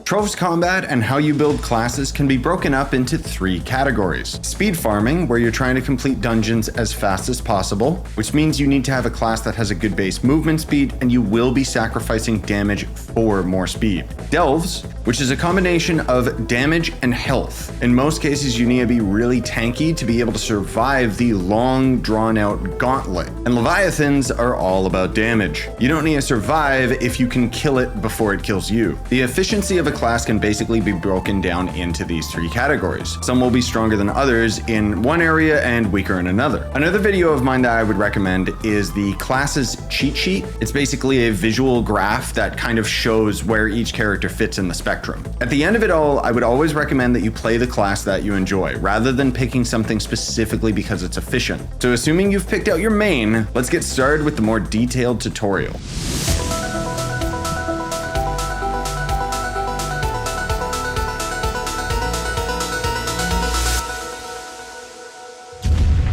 Trove's combat and how you build classes can be broken up into 3 categories. Speed farming, where you're trying to complete dungeons as fast as possible, which means you need to have a class that has a good base movement speed and you will be sacrificing damage for more speed. Delves, which is a combination of damage and health. In most cases, you need to be really tanky to be able to survive the long, drawn-out gauntlet. And Leviathans are all about damage. You don't need to survive if you can kill it before it kills you. The efficiency of a class can basically be broken down into these 3 categories. Some will be stronger than others in one area and weaker in another. Another video of mine that I would recommend is the classes cheat sheet. It's basically a visual graph that kind of shows where each character fits in the spectrum. At the end of it all, I would always recommend that you play the class that you enjoy, rather than picking something specifically because it's efficient. So assuming you've picked out your main, let's get started with the more detailed tutorial.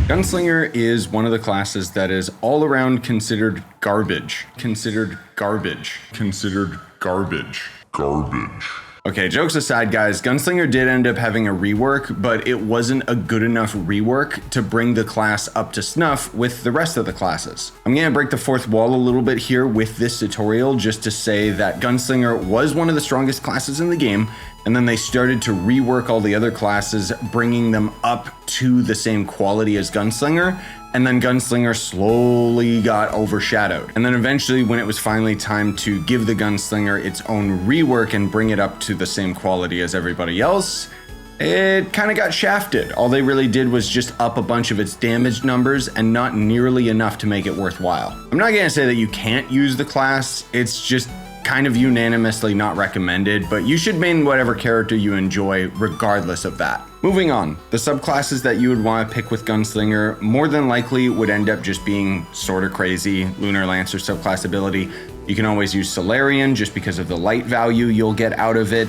Gunslinger is one of the classes that is all around considered garbage. Okay, jokes aside, guys, Gunslinger did end up having a rework, but it wasn't a good enough rework to bring the class up to snuff with the rest of the classes. I'm gonna break the fourth wall a little bit here with this tutorial just to say that Gunslinger was one of the strongest classes in the game, and then they started to rework all the other classes, bringing them up to the same quality as Gunslinger, and then Gunslinger slowly got overshadowed. And then eventually, when it was finally time to give the Gunslinger its own rework and bring it up to the same quality as everybody else, it kind of got shafted. All they really did was just up a bunch of its damage numbers and not nearly enough to make it worthwhile. I'm not gonna say that you can't use the class, it's just kind of unanimously not recommended, but you should main whatever character you enjoy regardless of that. Moving on, the subclasses that you would want to pick with Gunslinger more than likely would end up just being sort of crazy. Lunar Lancer subclass ability. You can always use Solarian just because of the light value you'll get out of it.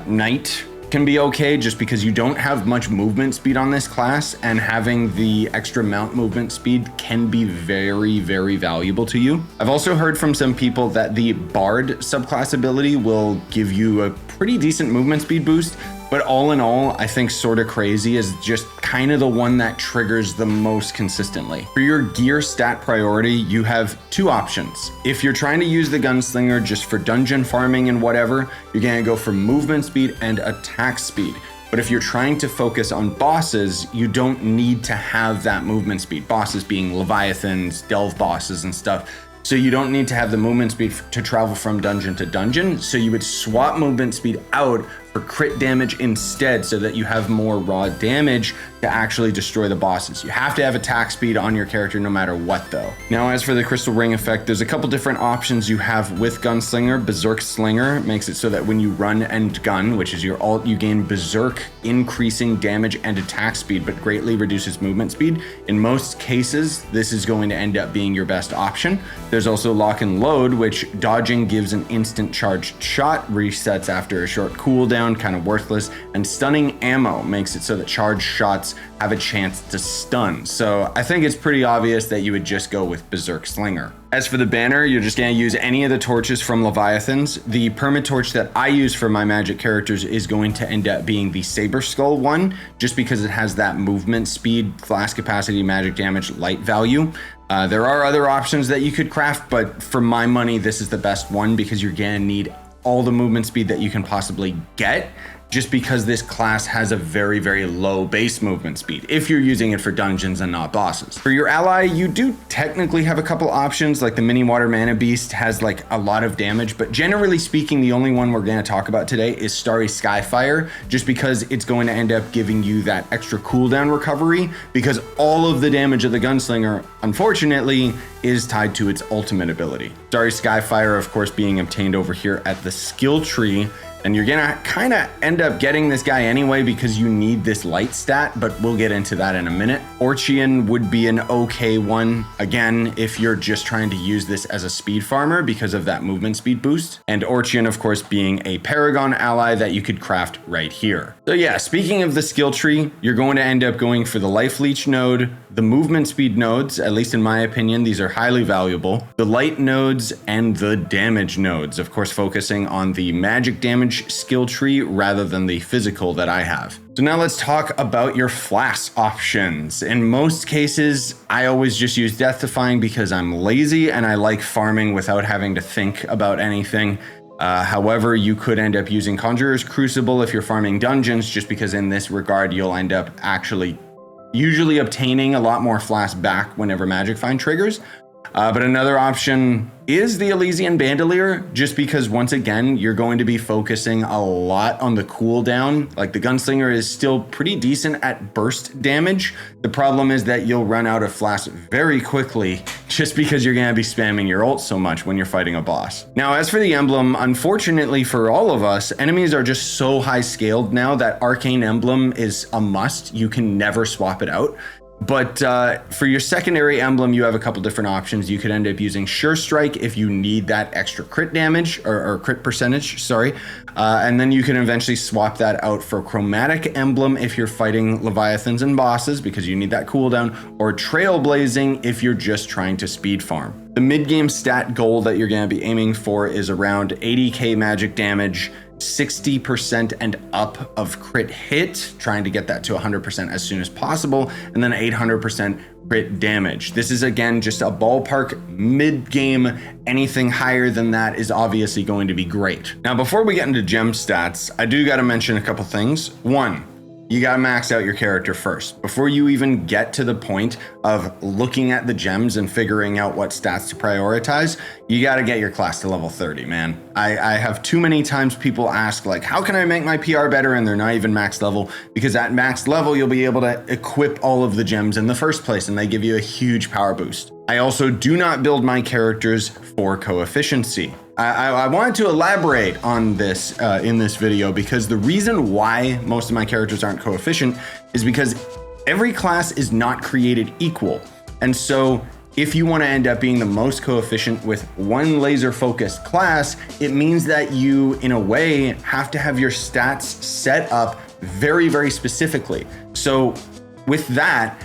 Knight can be okay just because you don't have much movement speed on this class, and having the extra mount movement speed can be very, very valuable to you. I've also heard from some people that the Bard subclass ability will give you a pretty decent movement speed boost, but all in all, I think Sorta Crazy is just kind of the one that triggers the most consistently. For your gear stat priority, you have 2 options. If you're trying to use the Gunslinger just for dungeon farming and whatever, you're gonna go for movement speed and attack speed. But if you're trying to focus on bosses, you don't need to have that movement speed. Bosses being Leviathans, Delve bosses and stuff. So you don't need to have the movement speed to travel from dungeon to dungeon. So you would swap movement speed out for crit damage instead, so that you have more raw damage to actually destroy the bosses. You have to have attack speed on your character no matter what though. Now, as for the crystal ring effect, there's a couple different options you have with Gunslinger. Berserk Slinger makes it so that when you run and gun, which is your alt, you gain Berserk, increasing damage and attack speed, but greatly reduces movement speed. In most cases, this is going to end up being your best option. There's also Lock and Load, which dodging gives an instant charged shot, resets after a short cooldown, kind of worthless, and Stunning Ammo makes it so that charged shots have a chance to stun. So I think it's pretty obvious that you would just go with Berserk Slinger. As for the banner, you're just gonna use any of the torches from Leviathans. The permatorch that I use for my magic characters is going to end up being the Saber Skull one, just because it has that movement speed, flask capacity, magic damage, light value. There are other options that you could craft, but for my money, this is the best one because you're gonna need all the movement speed that you can possibly get, just because this class has a very, very low base movement speed if you're using it for dungeons and not bosses. For your ally, you do technically have a couple options, like the Mini Water Mana Beast has like a lot of damage, but generally speaking, the only one we're going to talk about today is Starry Skyfire, just because it's going to end up giving you that extra cooldown recovery, because all of the damage of the Gunslinger, unfortunately, is tied to its ultimate ability. Starry Skyfire, of course, being obtained over here at the skill tree, and you're gonna kind of end up getting this guy anyway because you need this light stat, but we'll get into that in a minute. Orchian would be an okay one, again, if you're just trying to use this as a speed farmer because of that movement speed boost. And Orchian, of course, being a Paragon ally that you could craft right here. So yeah, speaking of the skill tree, you're going to end up going for the Life Leech node, the movement speed nodes, at least in my opinion, these are highly valuable. The light nodes and the damage nodes, of course, focusing on the magic damage skill tree rather than the physical that I have. So now let's talk about your flask options. In most cases, I always just use Death Defying because I'm lazy and I like farming without having to think about anything. However, you could end up using Conjurer's Crucible if you're farming dungeons, just because in this regard, you'll end up actually usually obtaining a lot more flask back whenever Magic Find triggers. But another option is the Elysian Bandolier, just because once again, you're going to be focusing a lot on the cooldown. Like the Gunslinger is still pretty decent at burst damage. The problem is that you'll run out of flask very quickly just because you're going to be spamming your ult so much when you're fighting a boss. Now, as for the emblem, unfortunately for all of us, enemies are just so high scaled now that Arcane Emblem is a must. You can never swap it out. But for your secondary emblem, you have a couple different options. You could end up using Sure Strike if you need that extra crit damage or crit percentage, sorry. And then you can eventually swap that out for Chromatic Emblem if you're fighting Leviathans and bosses because you need that cooldown, or Trailblazing if you're just trying to speed farm. The mid-game stat goal that you're going to be aiming for is around 80k magic damage, 60% and up of crit hit, trying to get that to 100% as soon as possible, and then 800% crit damage. This is again just a ballpark mid-game. Anything higher than that is obviously going to be great. Now, before we get into gem stats, I do got to mention a couple things. One, you gotta max out your character first. Before you even get to the point of looking at the gems and figuring out what stats to prioritize, you gotta get your class to level 30, man. I have too many times people ask, like, how can I make my PR better? And they're not even max level, because at max level, you'll be able to equip all of the gems in the first place, and they give you a huge power boost. I also do not build my characters for coefficiency. I wanted to elaborate on this in this video, because the reason why most of my characters aren't coefficient is because every class is not created equal. And so if you want to end up being the most coefficient with one laser focused class, it means that you, in a way, have to have your stats set up very, very specifically. So with that,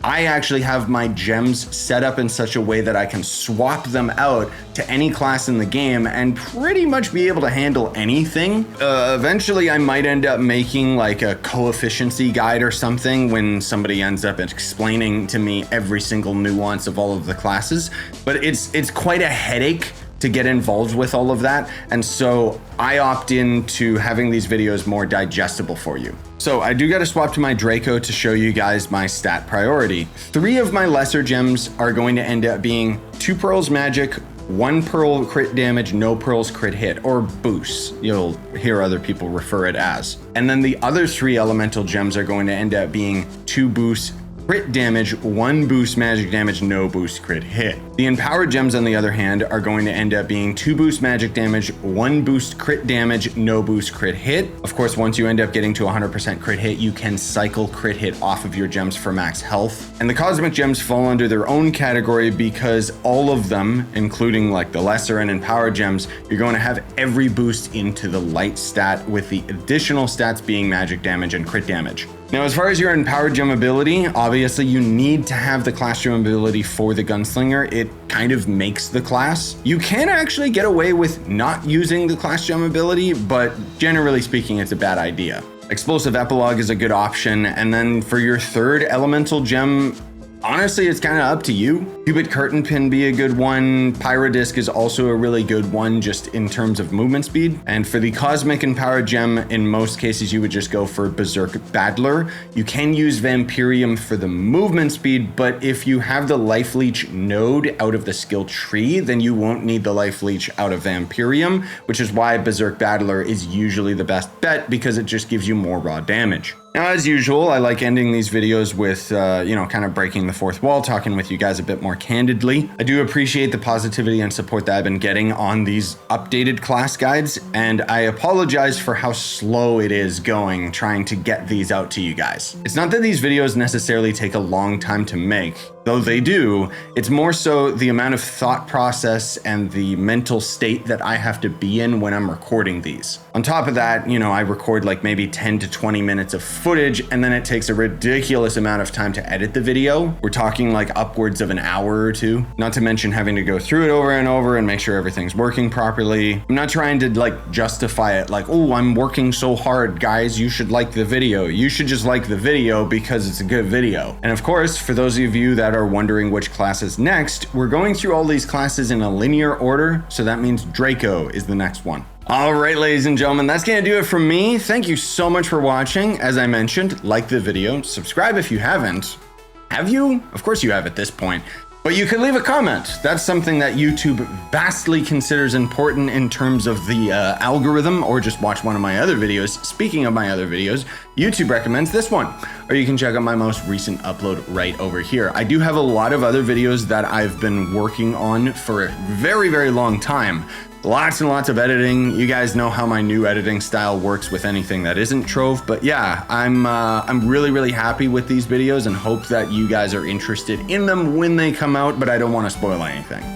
I actually have my gems set up in such a way that I can swap them out to any class in the game and pretty much be able to handle anything. Eventually, I might end up making like a coefficiency guide or something when somebody ends up explaining to me every single nuance of all of the classes. But it's quite a headache to get involved with all of that. And so I opt into having these videos more digestible for you. So I do got to swap to my Draco to show you guys my stat priority. 3 of my lesser gems are going to end up being 2 pearls magic, 1 pearl crit damage, no pearls crit hit, or boost. You'll hear other people refer it as. And then the other 3 elemental gems are going to end up being 2 boosts crit damage, 1 boost magic damage, no boost crit hit. The empowered gems, on the other hand, are going to end up being 2 boost magic damage, 1 boost crit damage, no boost crit hit. Of course, once you end up getting to 100% crit hit, you can cycle crit hit off of your gems for max health. And the cosmic gems fall under their own category because all of them, including like the lesser and empowered gems, you're going to have every boost into the light stat, with the additional stats being magic damage and crit damage. Now, as far as your empowered gem ability, obviously you need to have the class gem ability for the Gunslinger. It kind of makes the class. You can actually get away with not using the class gem ability, but generally speaking, it's a bad idea. Explosive Epilogue is a good option. And then for your 3rd elemental gem, honestly, it's kind of up to you. Cubit Curtain Pin be a good one. Pyrodisc is also a really good one just in terms of movement speed. And for the Cosmic Empowered Gem, in most cases, you would just go for Berserk Battler. You can use Vampirium for the movement speed, but if you have the Life Leech node out of the skill tree, then you won't need the Life Leech out of Vampirium, which is why Berserk Battler is usually the best bet, because it just gives you more raw damage. Now, as usual, I like ending these videos with, kind of breaking the fourth wall, talking with you guys a bit more candidly. I do appreciate the positivity and support that I've been getting on these updated class guides, and I apologize for how slow it is going trying to get these out to you guys. It's not that these videos necessarily take a long time to make. though they do, it's more so the amount of thought process and the mental state that I have to be in when I'm recording these. On top of that, you know, I record like maybe 10 to 20 minutes of footage, and then it takes a ridiculous amount of time to edit the video. We're talking like upwards of an hour or two, not to mention having to go through it over and over and make sure everything's working properly. I'm not trying to like justify it like, oh, I'm working so hard, guys, you should like the video. You should just like the video because it's a good video. And of course, for those of you that are wondering which class is next, we're going through all these classes in a linear order, so that means Draco is the next one. All right, ladies and gentlemen, that's gonna do it from me. Thank you so much for watching. As I mentioned, like the video, subscribe if you haven't. Have you? Of course you have at this point. But you can leave a comment. That's something that YouTube vastly considers important in terms of the algorithm, or just watch one of my other videos. Speaking of my other videos, YouTube recommends this one, or you can check out my most recent upload right over here. I do have a lot of other videos that I've been working on for a very, very long time. Lots and lots of editing. You guys know how my new editing style works with anything that isn't Trove, but yeah, I'm really, really happy with these videos and hope that you guys are interested in them when they come out, but I don't want to spoil anything.